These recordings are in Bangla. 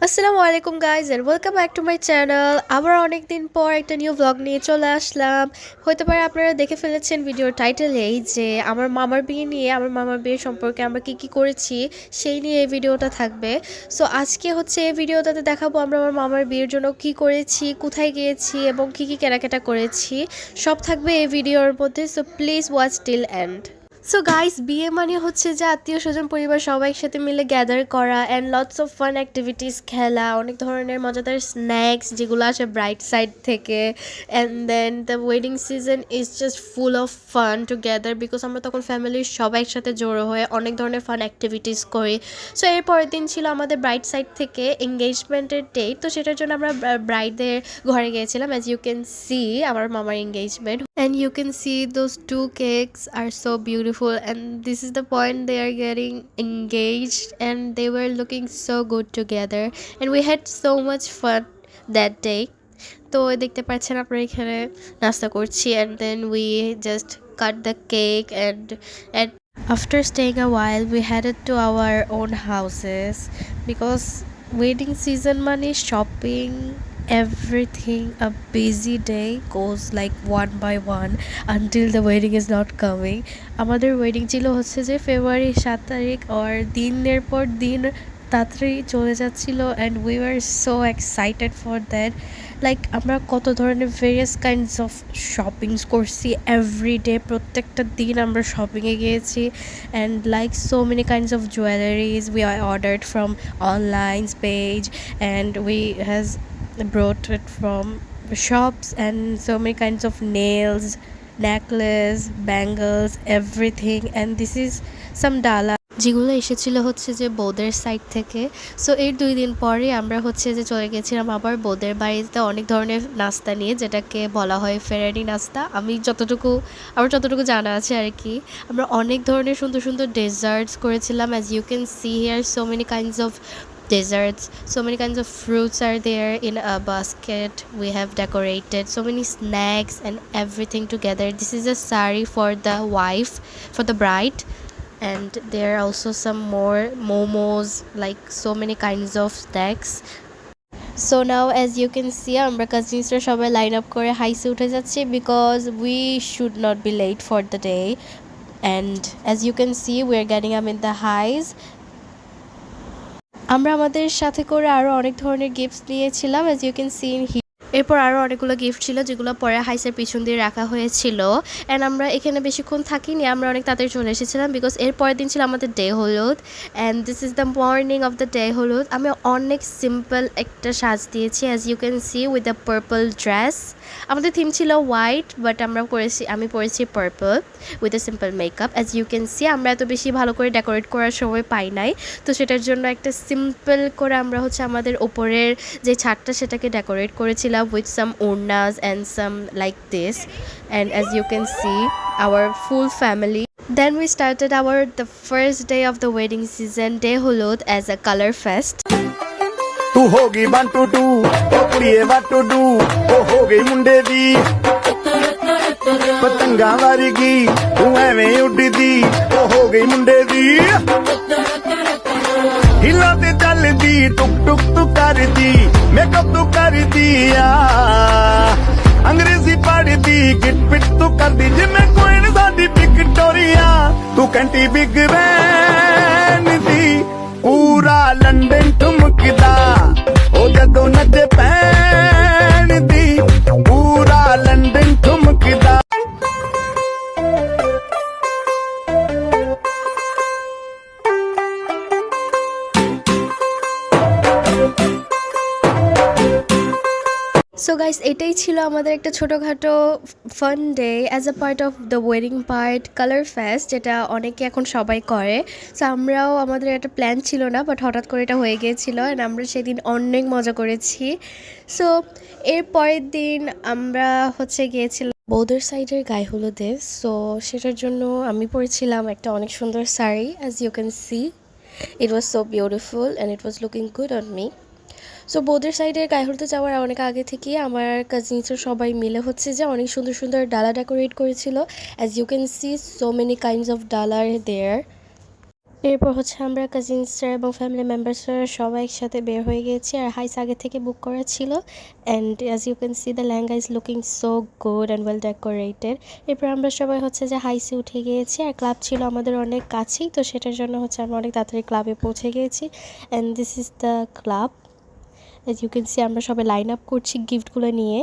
আসসালামু আলাইকুম guys and welcome back to my channel. আবার অনেক দিন পর একটা নিউ ব্লগ নিয়ে চলে আসলাম। হতে পারে আপনারা দেখে ফেলেছেন ভিডিওর টাইটেলেই যে আমার মামার বিয়ে নিয়ে, আমার মামার বিয়ে সম্পর্কে আমরা কি কি করেছি সেই নিয়ে এই ভিডিওটা থাকবে। সো আজকে হচ্ছে এই ভিডিওটাতে দেখাবো আমরা আমার মামার বিয়ের জন্য কি করেছি, কোথায় গিয়েছি এবং কি কি কেনাকাটা করেছি, সব থাকবে এই ভিডিওর মধ্যে। So please watch till and. So guys, বিয়ে মানে হচ্ছে যে আত্মীয় স্বজন পরিবার সবাই একসাথে মিলে গ্যাদার করা and lots of fun activities, খেলা, অনেক ধরনের মজাদার স্ন্যাক্স যেগুলো আসে ব্রাইট সাইড থেকে। And then the wedding season is just full of fun together because আমরা তখন ফ্যামিলির সবাই একসাথে জড়ো হয়ে অনেক ধরনের ফান অ্যাক্টিভিটিস করি। সো এর পরের দিন ছিল আমাদের ব্রাইট সাইড থেকে এঙ্গেজমেন্টের ডেট। তো সেটার জন্য আমরা ব্রাইডদের ঘরে গিয়েছিলাম। অ্যাজ ইউ ক্যান সি আমার মামার engagement and you can see those two cakes are so beautiful, and this is the point they are getting engaged and they were looking so good together and we had so much fun that day. তো দেখতে পাচ্ছেন আপনারা এখানে নাস্তা করছি and then we just cut the cake and after staying a while we headed to our own houses because wedding season money shopping everything. A busy day goes like one by one until the wedding is not coming. আমাদের ওয়েডিং ছিল হচ্ছে যে ফেব্রুয়ারি 7 তারিখ, আর দিনের পর দিন তাড়াতাড়ি চলে যাচ্ছিল and we are so excited for that. Like আমরা কত ধরনের ভেরিয়াস কাইন্ডস অফ শপিংস করছি এভরিডে, প্রত্যেকটা দিন আমরা শপিংয়ে গিয়েছি and like so many kinds of jewelleries we ordered from online page and we has brought it from shops and so many kinds of nails, necklace, bangles, everything. And this is some dala যেগুলো এসেছিল হচ্ছে যে বৌদের সাইড থেকে। সো এর 2 দিন পরে আমরা হচ্ছে যে চলে গেছিলাম আবার বৌদের বাড়িতে অনেক ধরনের নাস্তা নিয়ে, যেটাকে বলা হয় ফেরারি নাস্তা। আমার যতটুকু জানা আছে আর কি। আমরা অনেক ধরনের সুন্দর সুন্দর ডেজার্টস করেছিলাম। As you can see here so many kinds of desserts, so many kinds of fruits are there in a basket. We have decorated so many snacks and everything together. This is a sari for the wife, for the bride, and there are also some more momos, like so many kinds of snacks. So now as you can see আমরা কাজিনসরা সবাই লাইন আপ করে হাইসে উঠে যাচ্ছি because we should not be late for the day. And as you can see we are getting up in the highs. আমরা আমাদের সাথে করে আরও অনেক ধরনের গিফটস নিয়েছিলাম as you can see in here. এরপর আরও অনেকগুলো গিফট ছিল যেগুলো পরে হাইসের পিছন দিয়ে রাখা হয়েছিল অ্যান্ড আমরা এখানে বেশিক্ষণ থাকিনি, আমরা অনেক তাড়াতাড়ি চলে এসেছিলাম বিকজ এর পরের দিন ছিল আমাদের ডে হলুদ and this is the morning of the day হলুদ। আমি অনেক সিম্পল একটা সাজ দিয়েছি as you can see with the purple dress. আমাদের থিম ছিল হোয়াইট বাট আমি পরেছি purple with a simple makeup. As you can see আমরা এত বেশি ভালো করে ডেকোরেট করার সময় পাই নাই, তো সেটার জন্য একটা সিম্পল করে আমরা হচ্ছে আমাদের ওপরের যে ছাদটা সেটাকে ডেকোরেট করেছিলাম with some urnas and some like this. And as you can see our full family, then we started the first day of the wedding season, day hulud, as a color fest. तू होगी 1 2 2 ओ कुड़िए what to do ओ हो गई मुंडे दी पतंगा वारीगी तू एवें उड़दी ओ हो गई मुंडे दी हिला ते चलदी टुक टुक तू करदी मेकअप तू करदी आ अंग्रेजी पढ़दी किट पिट तू करदी जिमें कोइन साडी विक्टोरिया तू कंटी बिग बैन दी पूरा लंदन ठुमकदा ओ जदों नचे पैन दी पूरा लंदन ठुमकदा। সো গাইস, এটাই ছিল আমাদের একটা ছোটোখাটো fun day as a part of the wedding part colour fest, যেটা অনেকে এখন সবাই করে। সো আমরাও, আমাদের একটা প্ল্যান ছিল না বাট হঠাৎ করে এটা হয়ে গিয়েছিলো অ্যান্ড আমরা সেদিন অনেক মজা করেছি। সো এর পরের দিন আমরা হচ্ছে গিয়েছিলাম বৌদের সাইডের গায়ে হলুদে। সো সেটার জন্য আমি পরেছিলাম একটা অনেক সুন্দর sari. As you can see it was so beautiful and it was looking good on me. So বৌদের সাইডের গায়ে হলুদে যাওয়ার অনেক আগে থেকে আমার কাজিনসরা সবাই মিলে হচ্ছে যে অনেক সুন্দর সুন্দর ডালা ডেকোরেট করেছিল। As you can see so many kinds of ডালা আর দেয়ার। এরপর হচ্ছে আমরা কাজিনসরা এবং ফ্যামিলি মেম্বার্সরা সবাই একসাথে বের হয়ে গিয়েছি, আর হাইস আগে থেকে বুক করা ছিল। And as you can see the lehenga is looking so good and well decorated. এরপর আমরা সবাই হচ্ছে যে হাইসে উঠে গিয়েছি, আর ক্লাব ছিল আমাদের অনেক কাছেই, তো সেটার জন্য হচ্ছে আমরা অনেক তাড়াতাড়ি ক্লাবে পৌঁছে গিয়েছি। And this is the club. As you can see আমরা সবাই লাইন আপ করছি গিফটগুলো নিয়ে।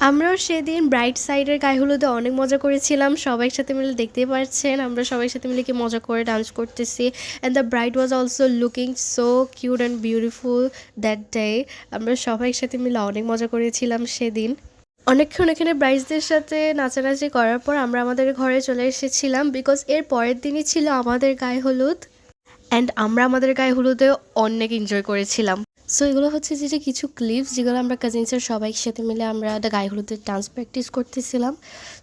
আমরাও সেদিন ব্রাইট সাইডের গায়ে হলুদে অনেক মজা করেছিলাম, সবাই সাথে মিলে দেখতেই পাচ্ছেন আমরা সবাই সাথে মিলে কি মজা করে ডান্স করতেছি। And the bride was also looking so cute and beautiful that day. আমরা সবাই সাথে মিলে অনেক মজা করেছিলাম সেদিন। অনেকক্ষণ এখানে ব্রাইডসদের সাথে নাচানাচি করার পর আমরা আমাদের ঘরে চলে এসেছিলাম, বিকজ এর পরের দিনই ছিল আমাদের গায়ে হলুদ। অ্যান্ড আমরা আমাদের গায়ে হলুদে অনেক এনজয় করেছিলাম। সো এগুলো হচ্ছে যে কিছু ক্লিপস যেগুলো আমরা কাজিনসের সবাই সাথে মিলে আমরা গায়ে হলুদের ডান্স প্র্যাকটিস করতেছিলাম।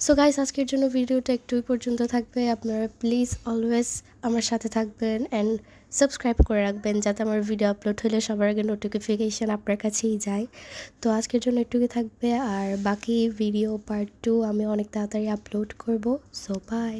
সো গাইস, আজকের জন্য ভিডিওটা একটুই পর্যন্ত থাকবে। আপনারা প্লিজ অলওয়েজ আমার সাথে থাকবেন অ্যান্ড সাবস্ক্রাইব করে রাখবেন, যাতে আমার ভিডিও আপলোড হলে সবার আগে নোটিফিকেশান আপনার কাছেই যায়। তো আজকের জন্য একটুকুই থাকবে, আর বাকি ভিডিও পার্ট 2 আমি অনেক তাড়াতাড়ি আপলোড করব। So by.